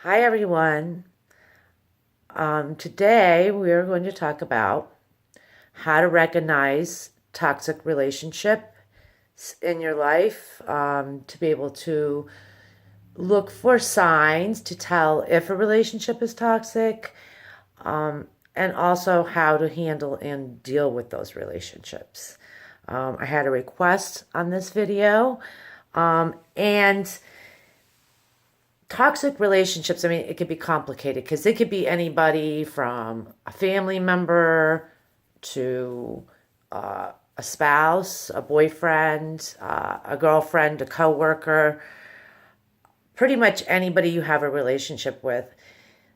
Hi, everyone. Today, we are going to talk about how to recognize toxic relationships in your life, to be able to look for signs to tell if a relationship is toxic, and also how to handle and deal with those relationships. I had a request on this video, and toxic relationships, I mean, it could be complicated because it could be anybody from a family member to a spouse, a boyfriend, a girlfriend, a coworker, pretty much anybody you have a relationship with.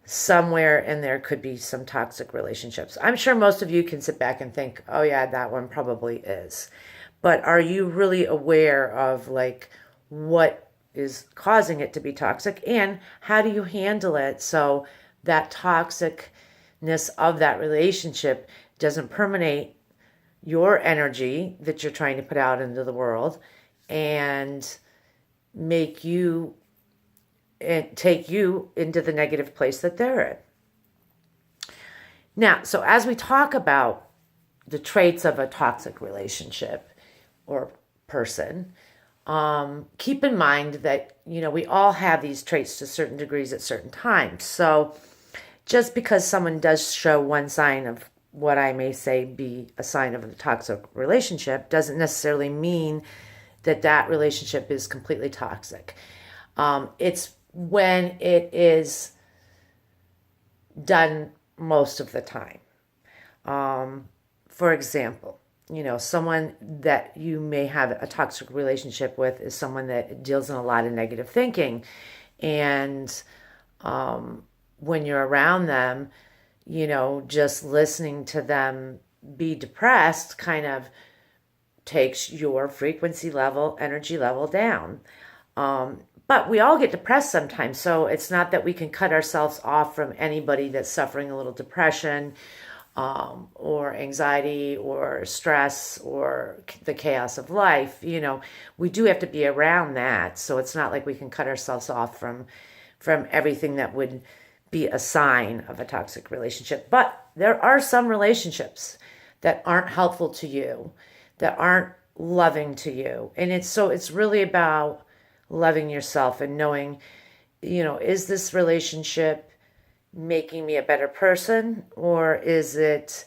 Somewhere in there could be some toxic relationships. I'm sure most of you can sit back and think, oh yeah, that one probably is. But are you really aware of like what is causing it to be toxic, and how do you handle it so that toxicness of that relationship doesn't permeate your energy that you're trying to put out into the world and make you and take you into the negative place that they're in. Now, so as we talk about the traits of a toxic relationship or person, keep in mind that, we all have these traits to certain degrees at certain times. So just because someone does show one sign of what I may say be a sign of a toxic relationship doesn't necessarily mean that that relationship is completely toxic. It's when it is done most of the time. For example, someone that you may have a toxic relationship with is someone that deals in a lot of negative thinking. And when you're around them, just listening to them be depressed kind of takes your frequency level, energy level down. But we all get depressed sometimes, so it's not that we can cut ourselves off from anybody that's suffering a little depression, or anxiety or stress or the chaos of life. We do have to be around that, so it's not like we can cut ourselves off from everything that would be a sign of a toxic relationship. But there are some relationships that aren't helpful to you, that aren't loving to you, and it's really about loving yourself and knowing, is this relationship making me a better person, or is it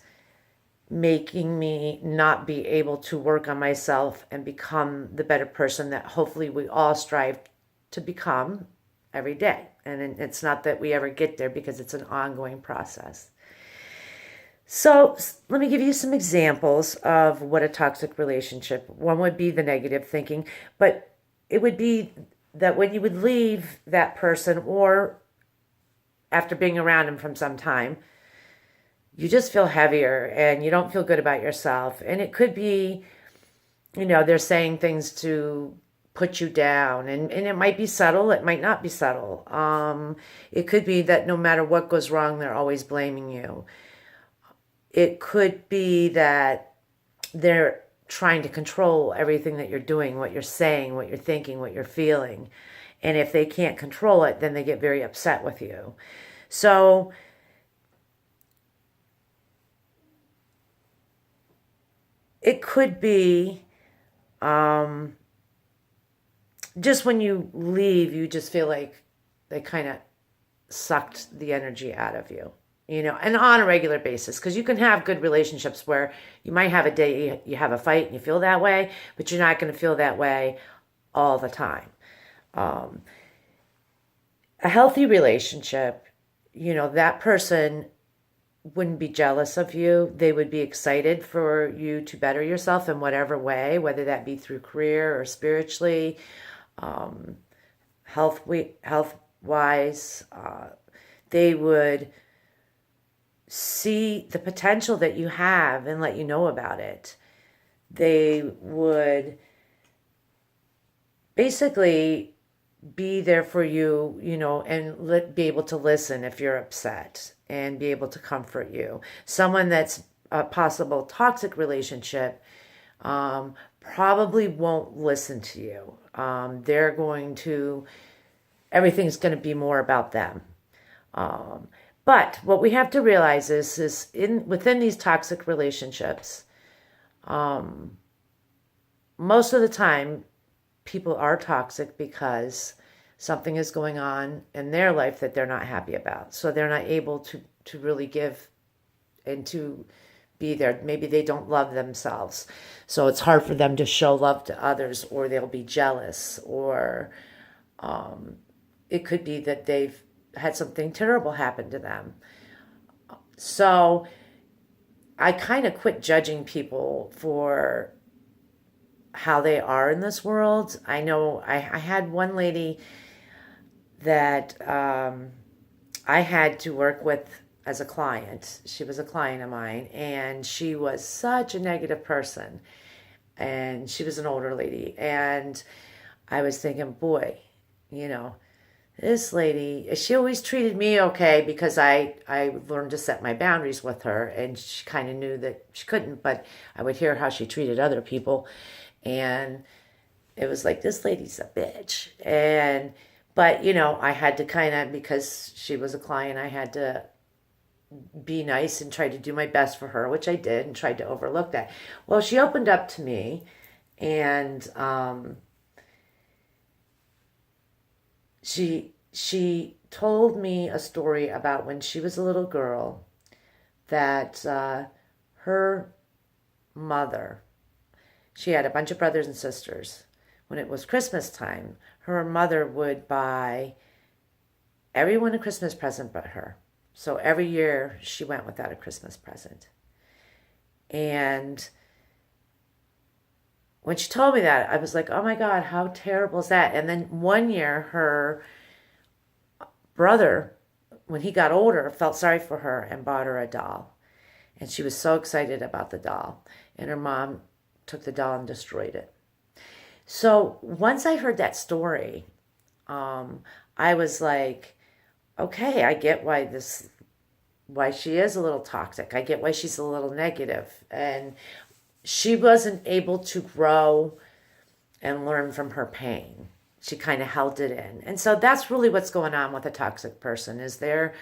making me not be able to work on myself and become the better person that hopefully we all strive to become every day? And it's not that we ever get there, because it's an ongoing process. So let me give you some examples of what a toxic relationship. One would be the negative thinking, but it would be that when you would leave that person, or after being around him from some time, you just feel heavier and you don't feel good about yourself. And it could be, they're saying things to put you down, and it might be subtle, it might not be subtle. It could be that no matter what goes wrong, they're always blaming you. It could be that they're trying to control everything that you're doing, what you're saying, what you're thinking, what you're feeling. And if they can't control it, then they get very upset with you. So it could be just when you leave, you just feel like they kind of sucked the energy out of you. And on a regular basis, because you can have good relationships where you might have a day you have a fight and you feel that way, but you're not going to feel that way all the time. A healthy relationship, that person wouldn't be jealous of you. They would be excited for you to better yourself in whatever way, whether that be through career or spiritually, health-wise. They would see the potential that you have and let you know about it. They would basically be there for you, and be able to listen if you're upset and be able to comfort you. Someone that's a possible toxic relationship probably won't listen to you. Everything's going to be more about them. Um, but what we have to realize is within these toxic relationships, um, most of the time, people are toxic because something is going on in their life that they're not happy about. So they're not able to really give and to be there. Maybe they don't love themselves. So it's hard for them to show love to others, or they'll be jealous, or it could be that they've had something terrible happen to them. So I kind of quit judging people for how they are in this world. I know I had one lady that I had to work with as a client. She was a client of mine, and she was such a negative person. And she was an older lady. And I was thinking, boy, you know, this lady, she always treated me okay because I learned to set my boundaries with her, and she kind of knew that she couldn't, but I would hear how she treated other people. And it was like, this lady's a bitch. But, I had to kind of, because she was a client, I had to be nice and try to do my best for her, which I did, and tried to overlook that. Well, she opened up to me, and she told me a story about when she was a little girl that her mother, she had a bunch of brothers and sisters. When it was Christmas time, her mother would buy everyone a Christmas present but her. So every year she went without a Christmas present. And when she told me that, I was like, oh my God, how terrible is that? And then one year her brother, when he got older, felt sorry for her and bought her a doll. And she was so excited about the doll. And her mom took the doll and destroyed it. So once I heard that story, I was like, okay, I get why she is a little toxic. I get why she's a little negative. And she wasn't able to grow and learn from her pain. She kind of held it in. And so that's really what's going on with a toxic person, is they're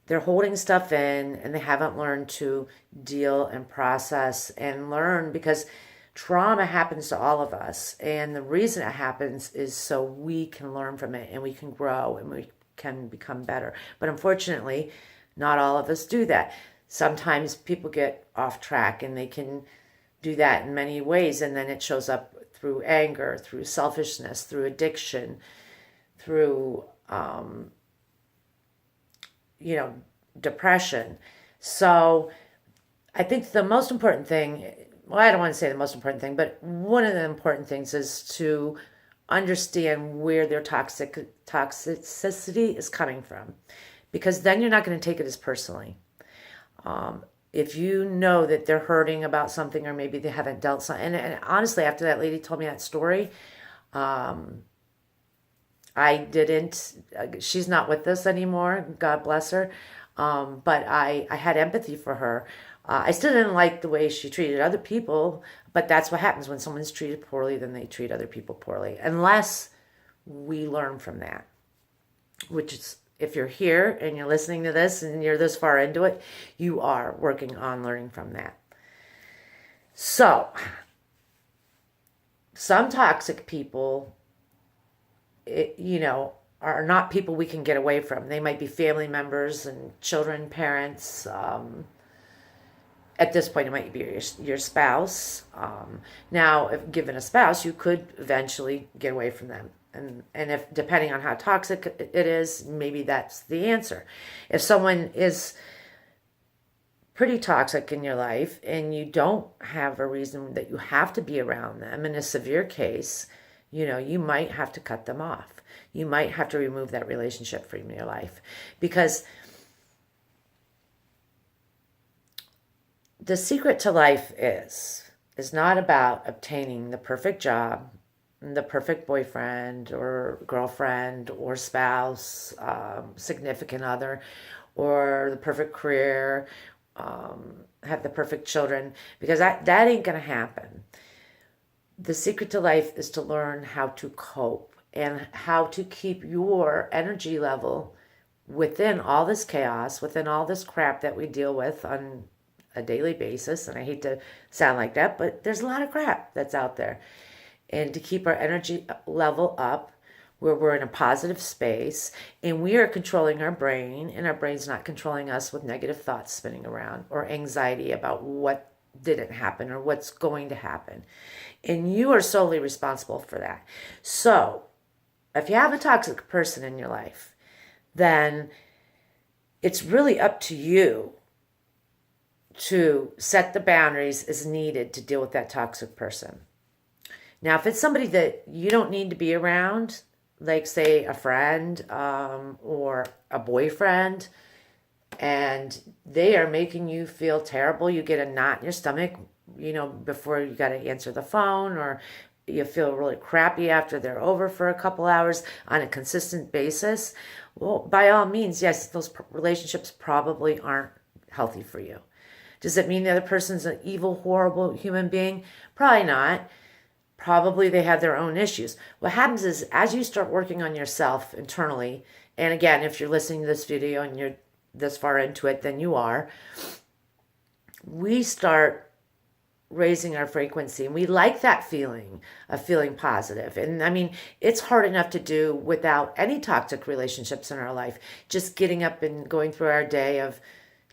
holding stuff in, and they haven't learned to deal and process and learn, because trauma happens to all of us. And the reason it happens is so we can learn from it, and we can grow, and we can become better. But unfortunately, not all of us do that. Sometimes people get off track, and they can do that in many ways, and then it shows up through anger, through selfishness, through addiction, through depression. So I think the most important thing, well, I don't want to say the most important thing, but one of the important things is to understand where their toxicity is coming from, because then you're not going to take it as personally. If you know that they're hurting about something, or maybe they haven't dealt something, and honestly, after that lady told me that story, I didn't, she's not with us anymore, God bless her, but I had empathy for her. I still didn't like the way she treated other people, but that's what happens when someone's treated poorly. Then they treat other people poorly, unless we learn from that, which is, if you're here and you're listening to this and you're this far into it, you are working on learning from that. So some toxic people, are not people we can get away from. They might be family members and children, parents. At this point, it might be your spouse. Now, if given a spouse, you could eventually get away from them. And if, depending on how toxic it is, maybe that's the answer. If someone is pretty toxic in your life and you don't have a reason that you have to be around them, in a severe case, you might have to cut them off. You might have to remove that relationship from your life, because the secret to life is not about obtaining the perfect job, the perfect boyfriend or girlfriend or spouse, significant other, or the perfect career, have the perfect children, because that ain't going to happen. The secret to life is to learn how to cope and how to keep your energy level within all this chaos, within all this crap that we deal with on a daily basis, and I hate to sound like that, but there's a lot of crap that's out there. And to keep our energy level up, where we're in a positive space and we are controlling our brain, and our brain's not controlling us with negative thoughts spinning around or anxiety about what didn't happen or what's going to happen. And you are solely responsible for that. So if you have a toxic person in your life, then it's really up to you to set the boundaries as needed to deal with that toxic person. Now, if it's somebody that you don't need to be around, like say a friend or a boyfriend, and they are making you feel terrible, you get a knot in your stomach, before you got to answer the phone, or you feel really crappy after they're over for a couple hours on a consistent basis, well, by all means, yes, those relationships probably aren't healthy for you. Does it mean the other person's an evil, horrible human being? Probably not. Probably they have their own issues. What happens is, as you start working on yourself internally, and again, if you're listening to this video and you're this far into it, then you are, we start raising our frequency, and we like that feeling of feeling positive. And I mean, it's hard enough to do without any toxic relationships in our life. Just getting up and going through our day of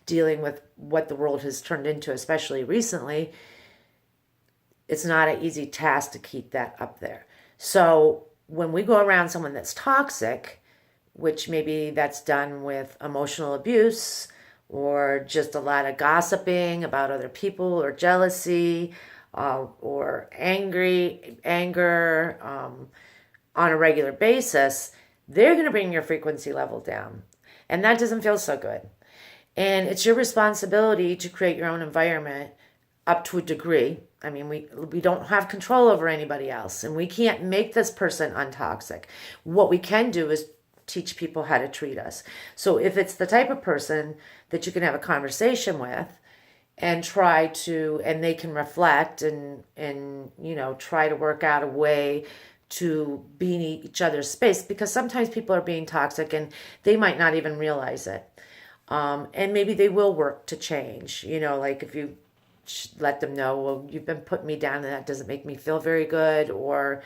dealing with what the world has turned into, especially recently, it's not an easy task to keep that up there. So when we go around someone that's toxic, which maybe that's done with emotional abuse or just a lot of gossiping about other people or jealousy or anger on a regular basis, they're going to bring your frequency level down. And that doesn't feel so good. And it's your responsibility to create your own environment up to a degree. I mean, we don't have control over anybody else, and we can't make this person untoxic. What we can do is teach people how to treat us. So if it's the type of person that you can have a conversation with and and they can reflect and try to work out a way to be in each other's space, because sometimes people are being toxic and they might not even realize it. And maybe they will work to change, like if you let them know, well, you've been putting me down and that doesn't make me feel very good, or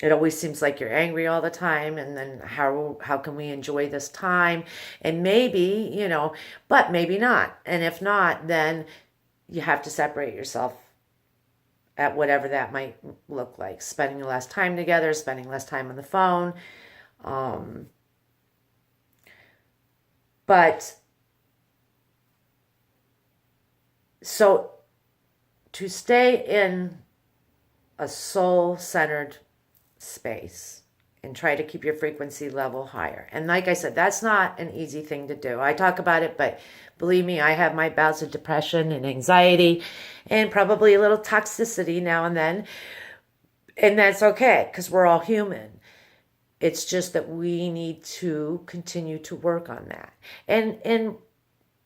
it always seems like you're angry all the time, and then how can we enjoy this time? And maybe, but maybe not. And if not, then you have to separate yourself at whatever that might look like. Spending less time together, spending less time on the phone. But so to stay in a soul-centered space and try to keep your frequency level higher. And like I said, that's not an easy thing to do. I talk about it, but believe me, I have my bouts of depression and anxiety and probably a little toxicity now and then. And that's okay, because we're all human. It's just that we need to continue to work on that. And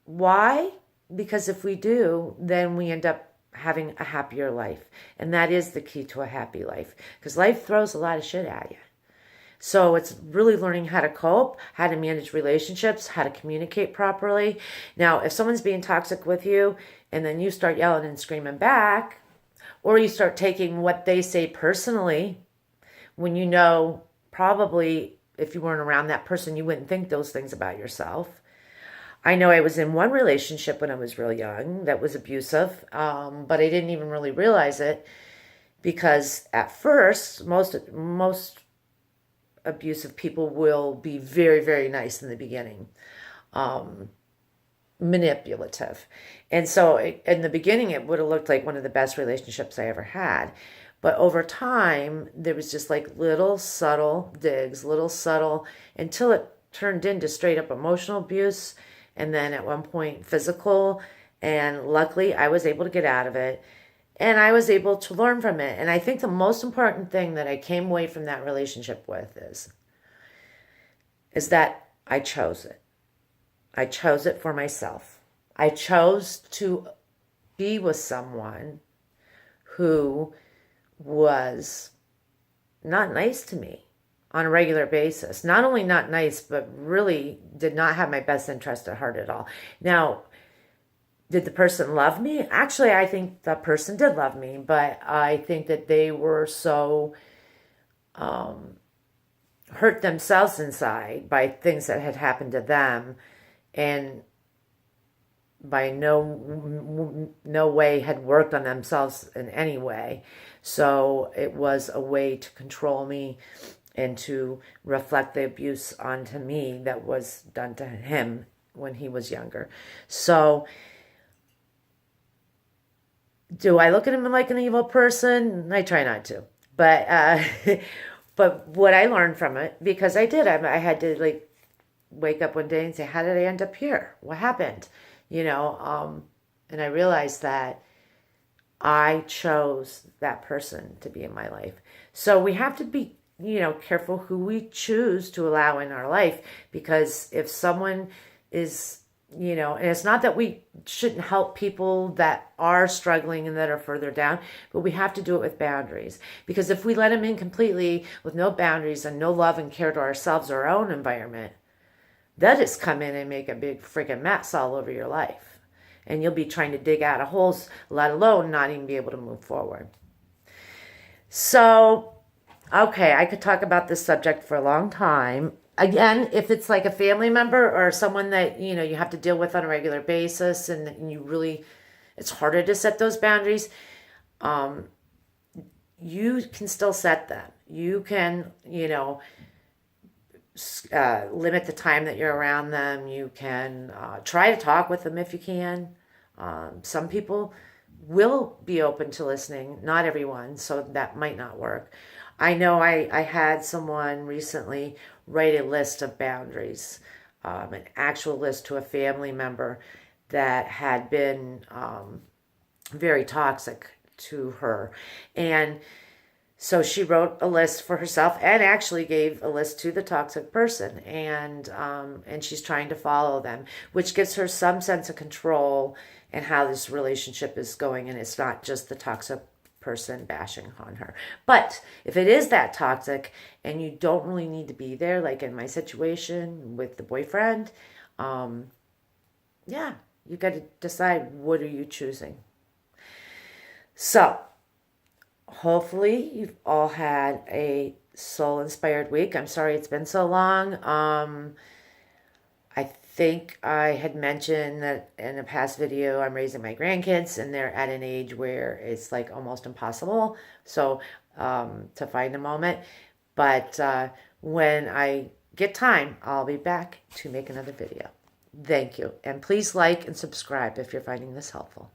why? Because if we do, then we end up having a happier life. And that is the key to a happy life, because life throws a lot of shit at you. So it's really learning how to cope, how to manage relationships, how to communicate properly. Now, if someone's being toxic with you and then you start yelling and screaming back, or you start taking what they say personally, when probably if you weren't around that person, you wouldn't think those things about yourself. I know I was in one relationship when I was real young that was abusive, but I didn't even really realize it, because at first, most abusive people will be very, very nice in the beginning, manipulative. And so in the beginning, it would have looked like one of the best relationships I ever had. But over time, there was just like little subtle digs, until it turned into straight up emotional abuse. And then at one point physical, and luckily I was able to get out of it, and I was able to learn from it. And I think the most important thing that I came away from that relationship with is that I chose it. I chose it for myself. I chose to be with someone who was not nice to me. on a regular basis. Not only not nice, but really did not have my best interest at heart at all. Now, did the person love me? Actually, I think the person did love me, but I think that they were so hurt themselves inside by things that had happened to them, and by no way had worked on themselves in any way. So it was a way to control me and to reflect the abuse onto me that was done to him when he was younger. So do I look at him like an evil person? I try not to. But but what I learned from it, because I had to like wake up one day and say, how did I end up here? What happened? And I realized that I chose that person to be in my life. So we have to be, careful who we choose to allow in our life, because if someone is, and it's not that we shouldn't help people that are struggling and that are further down, but we have to do it with boundaries. Because if we let them in completely with no boundaries and no love and care to ourselves or our own environment, they'll just come in and make a big freaking mess all over your life. And you'll be trying to dig out of holes, let alone not even be able to move forward. So, okay, I could talk about this subject for a long time. Again, if it's like a family member or someone that, you have to deal with on a regular basis, and it's harder to set those boundaries, you can still set them. You can, limit the time that you're around them. You can try to talk with them if you can. Some people will be open to listening, not everyone, so that might not work. I know I had someone recently write a list of boundaries, an actual list to a family member that had been very toxic to her. And so she wrote a list for herself and actually gave a list to the toxic person, and she's trying to follow them, which gives her some sense of control and how this relationship is going, and it's not just the toxic person bashing on her. But if it is that toxic and you don't really need to be there, like in my situation with the boyfriend, yeah, you got to decide, what are you choosing? So hopefully you've all had a soul-inspired week. I'm sorry it's been so long. I think I had mentioned that in a past video I'm raising my grandkids, and they're at an age where it's like almost impossible to find a moment. But when I get time, I'll be back to make another video. Thank you. And please like and subscribe if you're finding this helpful.